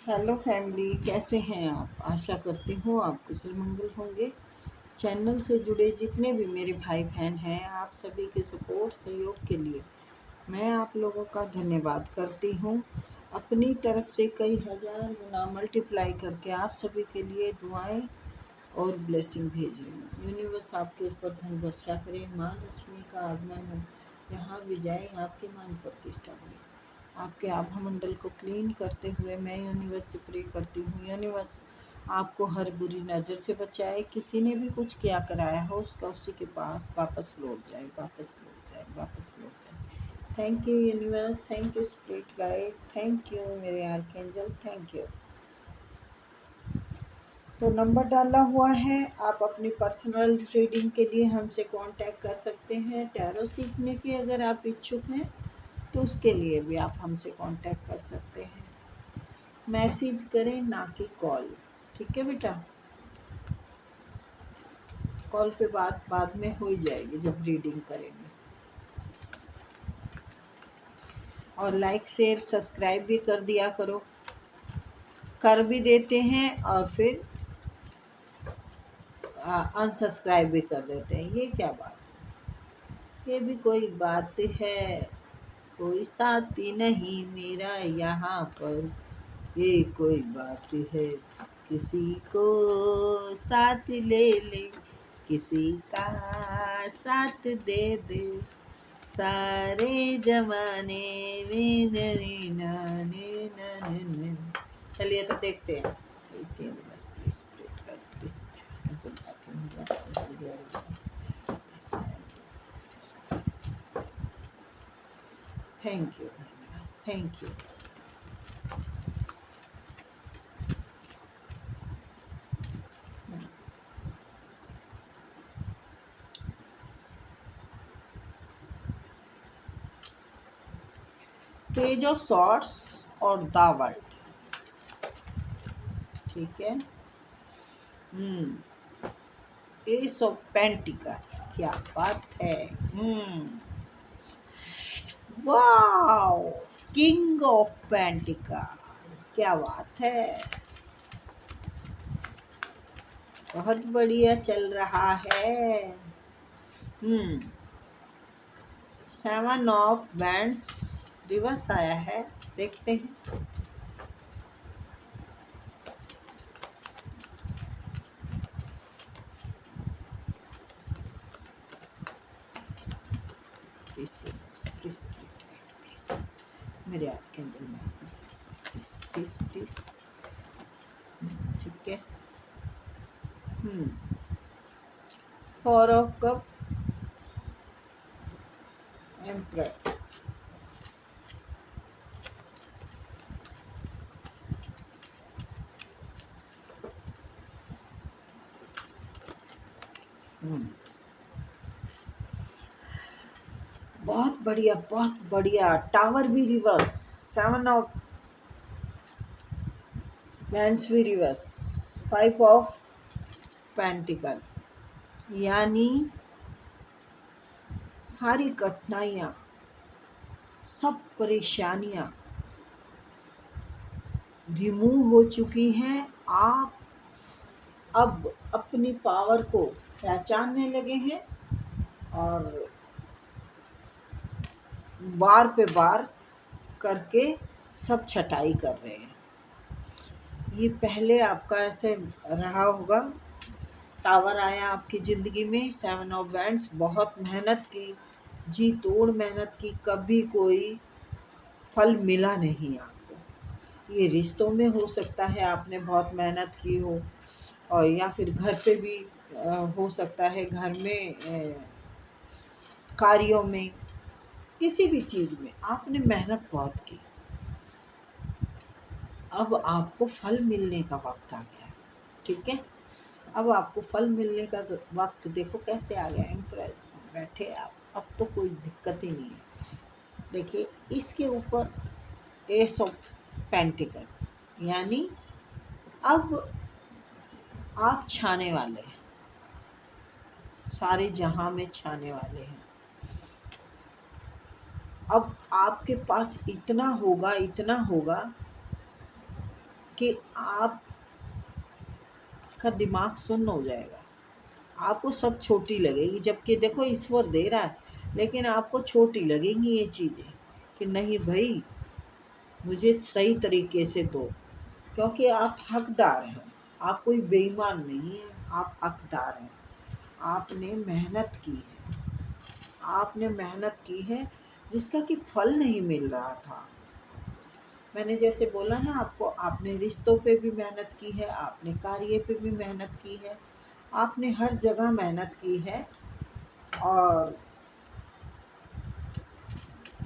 Hello family, कैसे हैं आप? आशा करती हूँ आप कुशल मंगल होंगे। चैनल से जुड़े जितने भी मेरे भाई बहन हैं, आप सभी के सपोर्ट सहयोग के लिए मैं आप लोगों का धन्यवाद करती हूँ। अपनी तरफ से कई हज़ार गुना मल्टीप्लाई करके आप सभी के लिए दुआएं और ब्लेसिंग भेज रही हूँ। यूनिवर्स आपके ऊपर धन वर्षा करे, माँ लक्ष्मी का आगमन हो, यहाँ विजय आपके मान प्रतिष्ठा हो। आपके आभा मंडल को क्लीन करते हुए मैं यूनिवर्स से प्रे करती हूँ, यूनिवर्स आपको हर बुरी नज़र से बचाए। किसी ने भी कुछ किया कराया हो उसका उसी के पास वापस लौट जाए, वापस लौट जाए, वापस लौट जाए। Thank you universe, thank you spirit guide, thank you मेरे आर्कएंजल, थैंक यू। तो नंबर डाला हुआ है, आप अपनी पर्सनल रीडिंग के लिए हमसे कांटेक्ट कर सकते हैं। टैरो सीखने के अगर आप इच्छुक हैं तो उसके लिए भी आप हमसे कांटेक्ट कर सकते हैं। मैसेज करें ना कि कॉल, ठीक है बेटा? कॉल पे बात बाद में हो ही जाएगी जब रीडिंग करेंगे। और लाइक शेयर सब्सक्राइब भी कर दिया करो। कर भी देते हैं और फिर अनसब्सक्राइब भी कर देते हैं, ये क्या बात है? ये भी कोई बात है? कोई साथी नहीं मेरा यहाँ पर, ये कोई बात है? किसी को साथ ले ले, किसी का साथ दे दे, सारे जमाने में नैना नैना नैना। चलिए तो देखते हैं। इसी बस please please thank you, thank you. Page of sorts और द वर्ल्ड, ठीक है। एस ऑफ पेंटिकल, क्या बात है। वाओ, किंग ऑफ पेंटिकल, क्या बात है। बहुत बढ़िया चल रहा है। सेवन ऑफ बैंड्स रिवर्स आया है, देखते हैं। प्लीज मेरे आर्कएंजल में प्लीज प्लीज प्लीज, ठीक है। फोर ऑफ कप, एम्परर, बहुत बढ़िया, बहुत बढ़िया। टावर भी रिवर्स, सेवन ऑफ बैंड्स भी रिवर्स, फाइव ऑफ पेंटिकल, यानी सारी कठिनाइयाँ, सब परेशानियाँ रिमूव हो चुकी हैं। आप अब अपनी पावर को पहचानने लगे हैं और बार पे बार करके सब छटाई कर रहे हैं। ये पहले आपका ऐसे रहा होगा। टावर आया आपकी ज़िंदगी में, सेवन ऑफ बैंड्स, बहुत मेहनत की, जी तोड़ मेहनत की, कभी कोई फल मिला नहीं आपको। ये रिश्तों में हो सकता है, आपने बहुत मेहनत की हो, और या फिर घर पे भी हो सकता है, घर में कार्यों में, किसी भी चीज़ में आपने मेहनत बहुत की। अब आपको फल मिलने का वक्त आ गया है, ठीक है। अब आपको फल मिलने का वक्त देखो कैसे आ गया। एम्परर बैठे आप, अब तो कोई दिक्कत ही नहीं है। देखिए इसके ऊपर एस ऑफ पेंटिकल, यानी अब आप छाने वाले हैं, सारे जहां में छाने वाले हैं। अब आपके पास इतना होगा, इतना होगा कि आपका दिमाग सुन्न हो जाएगा। आपको सब छोटी लगेगी, जबकि देखो ईश्वर दे रहा है, लेकिन आपको छोटी लगेंगी ये चीज़ें कि नहीं भाई मुझे सही तरीके से दो, क्योंकि आप हकदार हैं। आप कोई बेईमान नहीं है, आप हकदार हैं। आपने मेहनत की है, आपने मेहनत की है जिसका कि फल नहीं मिल रहा था। मैंने जैसे बोला ना आपको, आपने रिश्तों पे भी मेहनत की है, आपने कार्य पे भी मेहनत की है, आपने हर जगह मेहनत की है और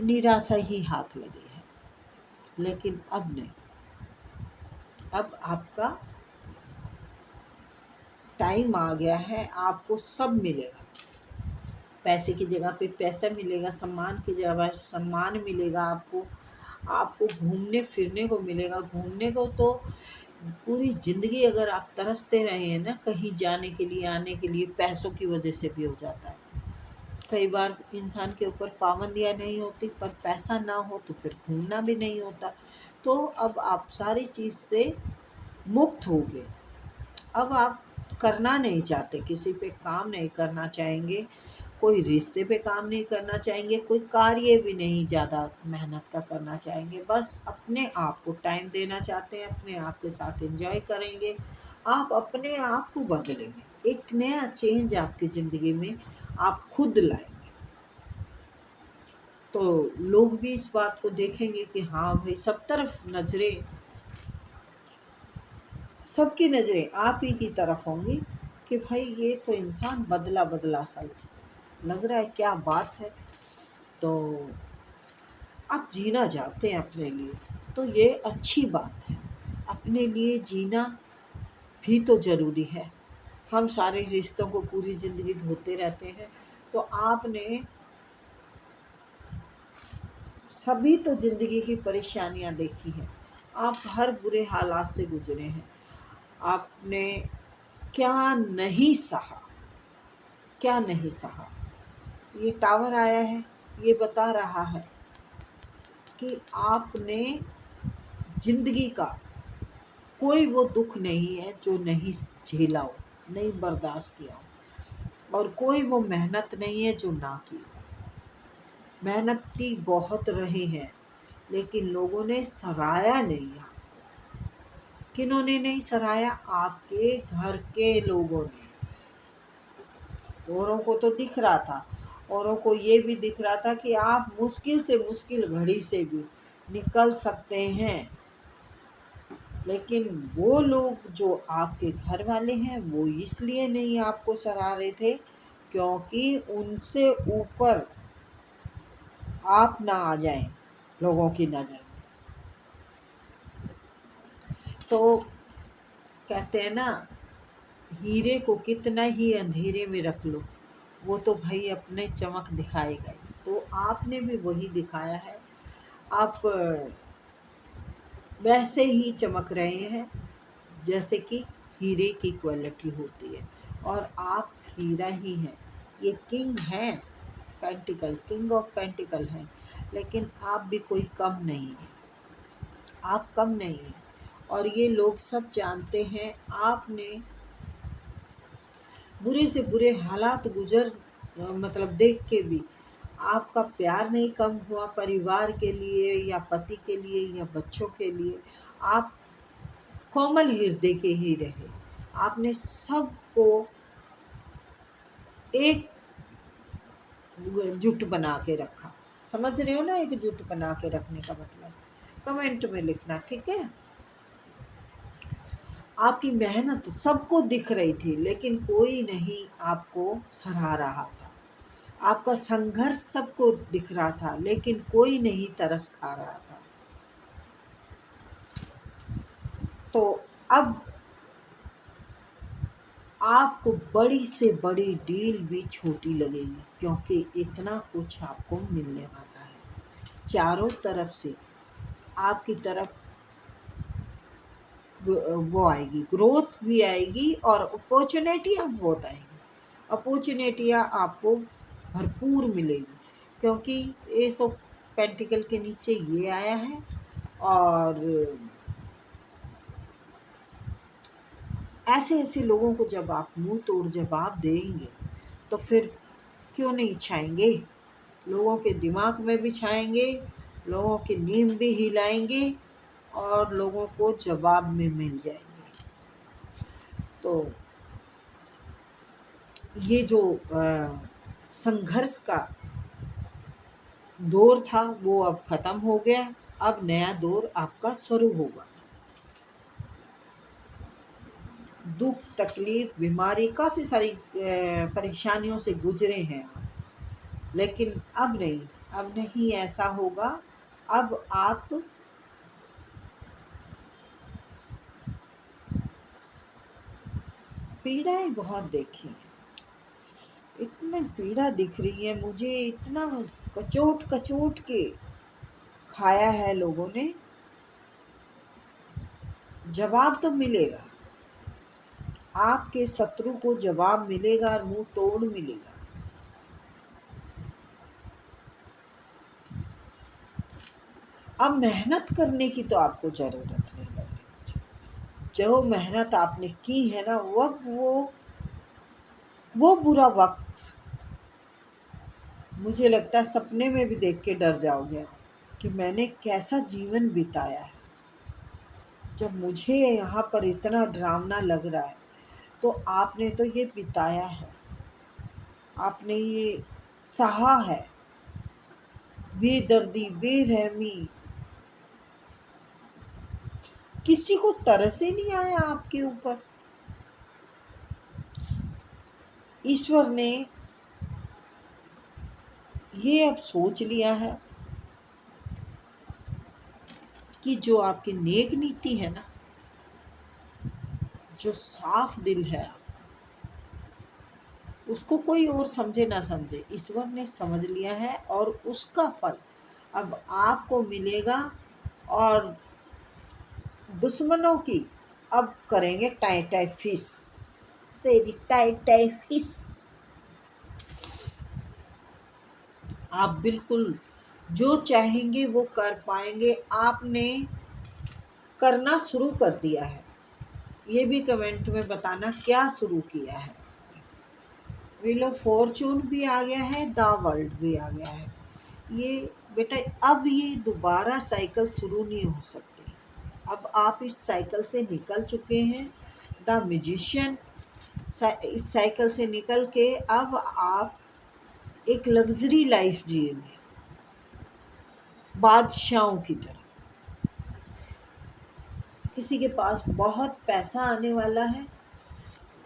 निराशा ही हाथ लगी है। लेकिन अब नहीं, अब आपका टाइम आ गया है, आपको सब मिलेगा। पैसे की जगह पे पैसा मिलेगा, सम्मान की जगह सम्मान मिलेगा आपको। आपको घूमने फिरने को मिलेगा। घूमने को तो पूरी ज़िंदगी अगर आप तरसते रहे हैं ना कहीं जाने के लिए, आने के लिए, पैसों की वजह से भी हो जाता है। कई बार इंसान के ऊपर पाबंदियाँ नहीं होती, पर पैसा ना हो तो फिर घूमना भी नहीं होता। तो अब आप सारी चीज़ से मुक्त हो गए। अब आप करना नहीं चाहते, किसी पे काम नहीं करना चाहेंगे, कोई रिश्ते पे काम नहीं करना चाहेंगे, कोई कार्य भी नहीं ज़्यादा मेहनत का करना चाहेंगे। बस अपने आप को टाइम देना चाहते हैं, अपने आप के साथ एंजॉय करेंगे। आप अपने आप को बदलेंगे, एक नया चेंज आपकी ज़िंदगी में आप खुद लाएंगे। तो लोग भी इस बात को देखेंगे कि हाँ भाई, सब तरफ नज़रें, सबकी नज़रें आप ही की तरफ होंगी कि भाई ये तो इंसान बदला बदला सा लग रहा है, क्या बात है। तो आप जीना चाहते हैं अपने लिए, तो ये अच्छी बात है। अपने लिए जीना भी तो ज़रूरी है। हम सारे रिश्तों को पूरी ज़िंदगी ढोते रहते हैं, तो आपने सभी तो ज़िंदगी की परेशानियां देखी हैं। आप हर बुरे हालात से गुजरे हैं। आपने क्या नहीं सहा, क्या नहीं सहा। ये टावर आया है, ये बता रहा है कि आपने ज़िंदगी का कोई वो दुख नहीं है जो नहीं झेला हो, नहीं बर्दाश्त किया हो, और कोई वो मेहनत नहीं है जो ना की। मेहनती बहुत रहे हैं, लेकिन लोगों ने सराहा नहीं। किन्होंने नहीं सराहा? आपके घर के लोगों ने। औरों को तो दिख रहा था, औरों को ये भी दिख रहा था कि आप मुश्किल से मुश्किल घड़ी से भी निकल सकते हैं, लेकिन वो लोग जो आपके घर वाले हैं वो इसलिए नहीं आपको सराह रहे थे क्योंकि उनसे ऊपर आप ना आ जाएं लोगों की नज़र में। तो कहते हैं ना, हीरे को कितना ही अंधेरे में रख लो, वो तो भाई अपने चमक दिखाएगा ही। तो आपने भी वही दिखाया है। आप वैसे ही चमक रहे हैं जैसे कि हीरे की क्वालिटी होती है, और आप हीरा ही हैं। ये किंग हैं, पेंटिकल, किंग ऑफ पेंटिकल हैं, लेकिन आप भी कोई कम नहीं है। आप कम नहीं हैं, और ये लोग सब जानते हैं। आपने बुरे से बुरे हालात मतलब देख के भी आपका प्यार नहीं कम हुआ परिवार के लिए या पति के लिए या बच्चों के लिए। आप कोमल हृदय के ही रहे। आपने सबको एक जुट बना के रखा। समझ रहे हो ना, एक जुट बना के रखने का मतलब? कमेंट में लिखना, ठीक है। आपकी मेहनत सबको दिख रही थी, लेकिन कोई नहीं आपको सराह रहा था। आपका संघर्ष सबको दिख रहा था, लेकिन कोई नहीं तरस खा रहा था। तो अब आपको बड़ी से बड़ी डील भी छोटी लगेगी, क्योंकि इतना कुछ आपको मिलने वाला है चारों तरफ से। आपकी तरफ वो आएगी, ग्रोथ भी आएगी और अपॉर्चुनिटियाँ बहुत आएगी। अपॉर्चुनिटियाँ आपको भरपूर मिलेगी, क्योंकि एस ऑफ पेंटिकल के नीचे ये आया है, और ऐसे ऐसे लोगों को जब आप मुंह तोड़ जवाब देंगे तो फिर क्यों नहीं छाएंगे, लोगों के दिमाग में भी छाएंगे, लोगों की नींद भी हिलाएंगे और लोगों को जवाब में मिल जाएंगे। तो ये जो संघर्ष का दौर था वो अब खत्म हो गया। अब नया दौर आपका शुरू होगा। दुख, तकलीफ, बीमारी, काफ़ी सारी परेशानियों से गुजरे हैं आप, लेकिन अब नहीं ऐसा होगा। अब आप पीड़ाएं बहुत देखी हैं, इतनी पीड़ा दिख रही है मुझे, इतना कचोट कचोट के खाया है लोगों ने। जवाब तो मिलेगा, आपके शत्रु को जवाब मिलेगा और मुंह तोड़ मिलेगा। अब मेहनत करने की तो आपको जरूरत नहीं लगी। जो मेहनत आपने की है ना, वो बुरा वक्त मुझे लगता है सपने में भी देख के डर जाओगे कि मैंने कैसा जीवन बिताया है। जब मुझे यहाँ पर इतना डरावना लग रहा है तो आपने तो ये बिताया है, आपने ये सहा है, बेदर्दी, बेरहमी। किसी को तरस ही नहीं आया आपके ऊपर। ईश्वर ने ये अब सोच लिया है कि जो आपकी नेक नीति है ना, जो साफ दिल है, उसको कोई और समझे ना समझे, ईश्वर ने समझ लिया है और उसका फल अब आपको मिलेगा। और दुश्मनों की अब करेंगे टाई टाई फिस, तेरी टाई टाई फिस। आप बिल्कुल जो चाहेंगे वो कर पाएंगे। आपने करना शुरू कर दिया है, ये भी कमेंट में बताना क्या शुरू किया है। व्हील ऑफ फॉर्चून भी आ गया है, द वर्ल्ड भी आ गया है। ये बेटा अब ये दोबारा साइकिल शुरू नहीं हो सकती। अब आप इस साइकिल से निकल चुके हैं। द मैजिशियन इस साइकिल से निकल के अब आप एक लग्जरी लाइफ जिएंगे, बादशाहों की तरह। किसी के पास बहुत पैसा आने वाला है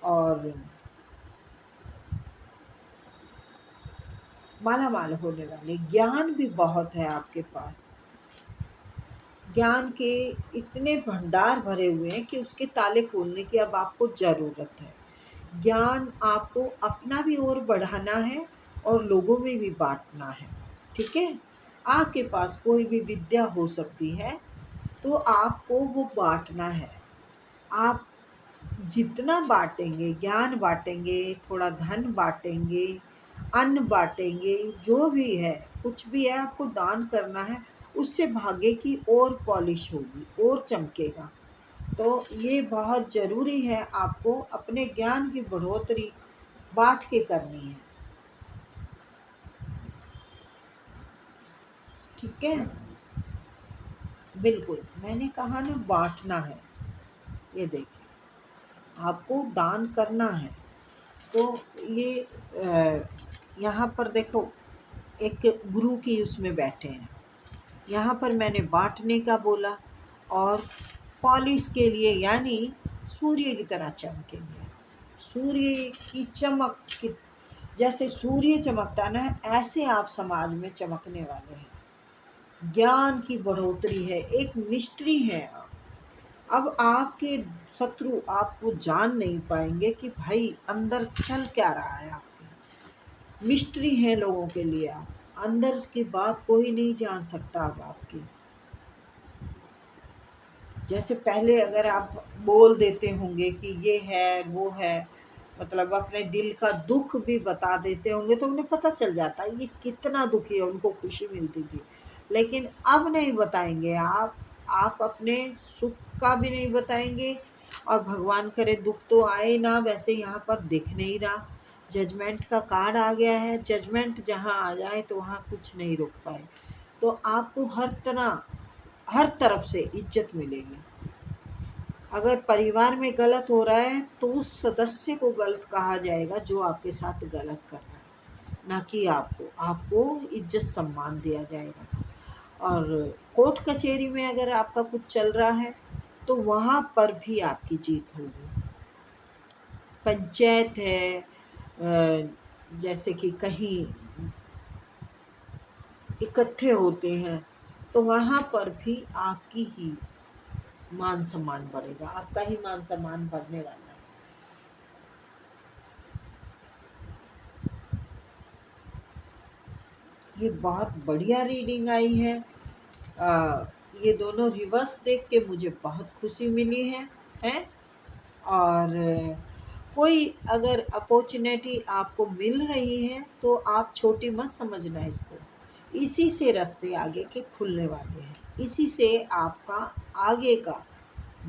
और माला माल होने वाले। ज्ञान भी बहुत है आपके पास, ज्ञान के इतने भंडार भरे हुए हैं कि उसके ताले खोलने की अब आपको ज़रूरत है। ज्ञान आपको अपना भी और बढ़ाना है और लोगों में भी बांटना है। ठीक है, आपके पास कोई भी विद्या हो सकती है तो आपको वो बांटना है। आप जितना बांटेंगे, ज्ञान बांटेंगे, थोड़ा धन बांटेंगे, अन्न बांटेंगे, जो भी है, कुछ भी है, आपको दान करना है। उससे भाग्य की और पॉलिश होगी और चमकेगा। तो ये बहुत ज़रूरी है, आपको अपने ज्ञान की बढ़ोतरी बांट के करनी है। ठीक है, बिल्कुल मैंने कहा ना, बांटना है। ये देखिए, आपको दान करना है। तो ये यहाँ पर देखो, एक गुरु की उसमें बैठे हैं। यहाँ पर मैंने बांटने का बोला और पॉलिश के लिए, यानी सूर्य की तरह चमकेंगे। सूर्य की चमक की, जैसे सूर्य चमकता ना, ऐसे आप समाज में चमकने वाले हैं। ज्ञान की बढ़ोतरी है, एक मिस्ट्री है आप। अब आपके शत्रु आपको जान नहीं पाएंगे कि भाई अंदर चल क्या रहा है। आपकी मिस्ट्री है लोगों के लिए, आप अंदर की बात कोई नहीं जान सकता। अब आपकी, जैसे पहले अगर आप बोल देते होंगे कि ये है वो है, मतलब अपने दिल का दुख भी बता देते होंगे तो उन्हें पता चल जाता है ये कितना दुखी है, उनको खुशी मिलती थी। लेकिन अब नहीं बताएंगे आप अपने सुख का भी नहीं बताएंगे, और भगवान करे दुख तो आए ना, वैसे यहाँ पर दिख नहीं रहा। जजमेंट का कार्ड आ गया है, जजमेंट जहाँ आ जाए तो वहाँ कुछ नहीं रोक पाए। तो आपको हर तरफ से इज्जत मिलेगी। अगर परिवार में गलत हो रहा है तो उस सदस्य को गलत कहा जाएगा जो आपके साथ गलत कर रहा है, ना कि आपको। आपको इज्जत सम्मान दिया जाएगा। और कोर्ट कचहरी में अगर आपका कुछ चल रहा है तो वहाँ पर भी आपकी जीत होगी। पंचायत है, जैसे कि कहीं इकट्ठे होते हैं तो वहाँ पर भी आपकी ही मान सम्मान बढ़ेगा, आपका ही मान सम्मान बढ़ने वाला है। ये बहुत बढ़िया रीडिंग आई है। ये दोनों रिवर्स देख के मुझे बहुत खुशी मिली है। और कोई अगर अपॉर्चुनिटी आपको मिल रही है तो आप छोटी मत समझना इसको। इसी से रास्ते आगे के खुलने वाले हैं, इसी से आपका आगे का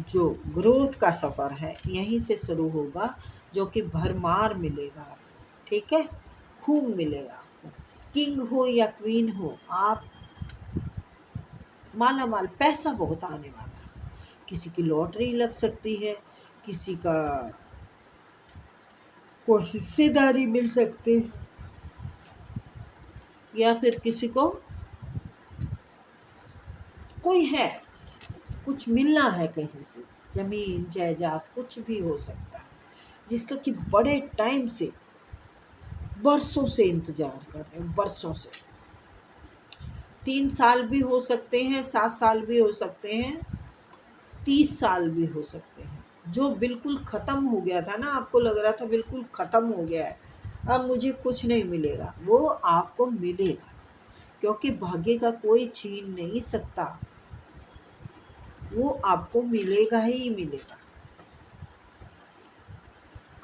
जो ग्रोथ का सफ़र है यहीं से शुरू होगा, जो कि भरमार मिलेगा आपको। ठीक है, खूब मिलेगा आपको। किंग हो या क्वीन हो, आप माला माल, पैसा बहुत आने वाला है। किसी की लॉटरी लग सकती है, किसी का कोई हिस्सेदारी मिल सकती है, या फिर किसी को कोई है, कुछ मिलना है कहीं से, जमीन जायदाद कुछ भी हो सकता है, जिसका कि बड़े टाइम से, बरसों से इंतजार कर रहे हैं। बरसों से 3 साल भी हो सकते हैं, 7 साल भी हो सकते हैं, 30 साल भी हो सकते हैं। जो बिल्कुल ख़त्म हो गया था ना, आपको लग रहा था बिल्कुल ख़त्म हो गया है, अब मुझे कुछ नहीं मिलेगा, वो आपको मिलेगा। क्योंकि भाग्य का कोई छीन नहीं सकता, वो आपको मिलेगा ही मिलेगा।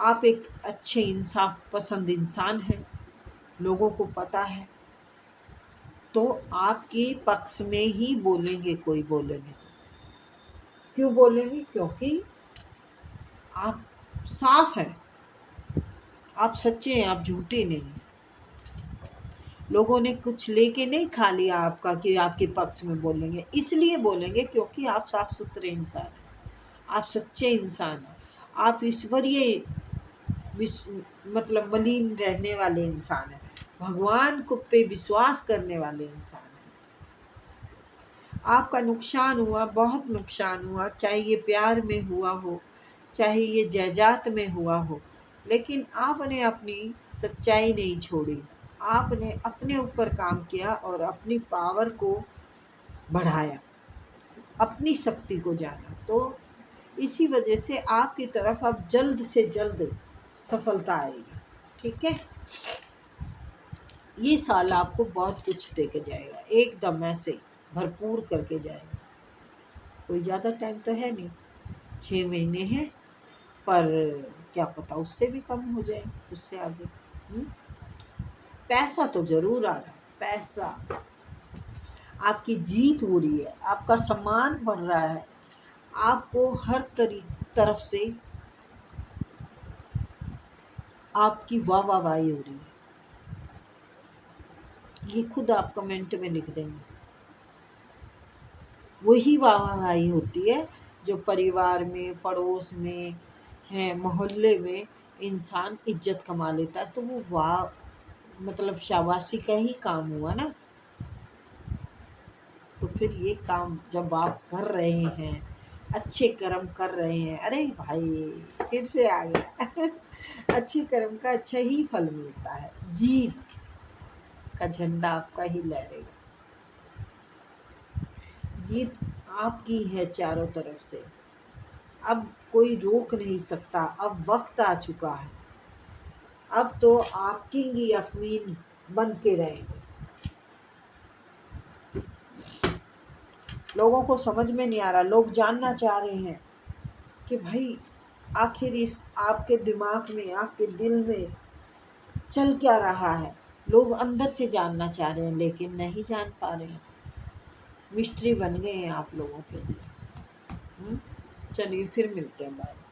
आप एक अच्छे इंसाफ पसंद इंसान हैं, लोगों को पता है, तो आपके पक्ष में ही बोलेंगे। कोई बोलेंगे तो क्यों बोलेंगे? क्योंकि आप साफ हैं, आप सच्चे हैं, आप झूठे नहीं। लोगों ने कुछ लेके नहीं खा लिया आपका कि आपके पक्ष में बोलेंगे। इसलिए बोलेंगे क्योंकि आप साफ सुथरे इंसान हैं, आप सच्चे इंसान हैं, आप ईश्वरीय मतलब मलिन रहने वाले इंसान हैं, भगवान को पे विश्वास करने वाले इंसान हैं। आपका नुकसान हुआ, बहुत नुकसान हुआ, चाहे ये प्यार में हुआ हो, चाहे ये जायदाद में हुआ हो, लेकिन आपने अपनी सच्चाई नहीं छोड़ी। आपने अपने ऊपर काम किया और अपनी पावर को बढ़ाया, अपनी शक्ति को जाना। तो इसी वजह से आपकी तरफ अब जल्द से जल्द सफलता आएगी। ठीक है, ये साल आपको बहुत कुछ दे के जाएगा, एकदम ऐसे भरपूर करके जाएगा। कोई ज़्यादा टाइम तो है नहीं, 6 महीने हैं, पर क्या पता उससे भी कम हो जाए, उससे आगे। पैसा तो ज़रूर आ रहा है, पैसा, आपकी जीत हो रही है, आपका सम्मान बढ़ रहा है, आपको हर तरफ से आपकी वाहवाही हो रही है। ये खुद आप कमेंट में लिख देंगे। वही वाहवाही होती है जो परिवार में, पड़ोस में है, मोहल्ले में इंसान इज्जत कमा लेता है, तो वो वाह मतलब शाबाशी का ही काम हुआ ना। तो फिर ये काम जब आप कर रहे हैं, अच्छे कर्म कर रहे हैं, अरे भाई फिर से आ गया अच्छे कर्म का अच्छा ही फल मिलता है, जीत का झंडा आपका ही लहरेगा। जीत आपकी है चारों तरफ से, अब कोई रोक नहीं सकता। अब वक्त आ चुका है, अब तो आप किंग या क्वीन बन के रहेंगे। लोगों को समझ में नहीं आ रहा, लोग जानना चाह रहे हैं कि भाई आखिर इस आपके दिमाग में, आपके दिल में चल क्या रहा है। लोग अंदर से जानना चाह रहे हैं लेकिन नहीं जान पा रहे हैं, मिस्ट्री बन गए हैं आप लोगों के लिए। चलिए फिर मिलते हैं, बाय।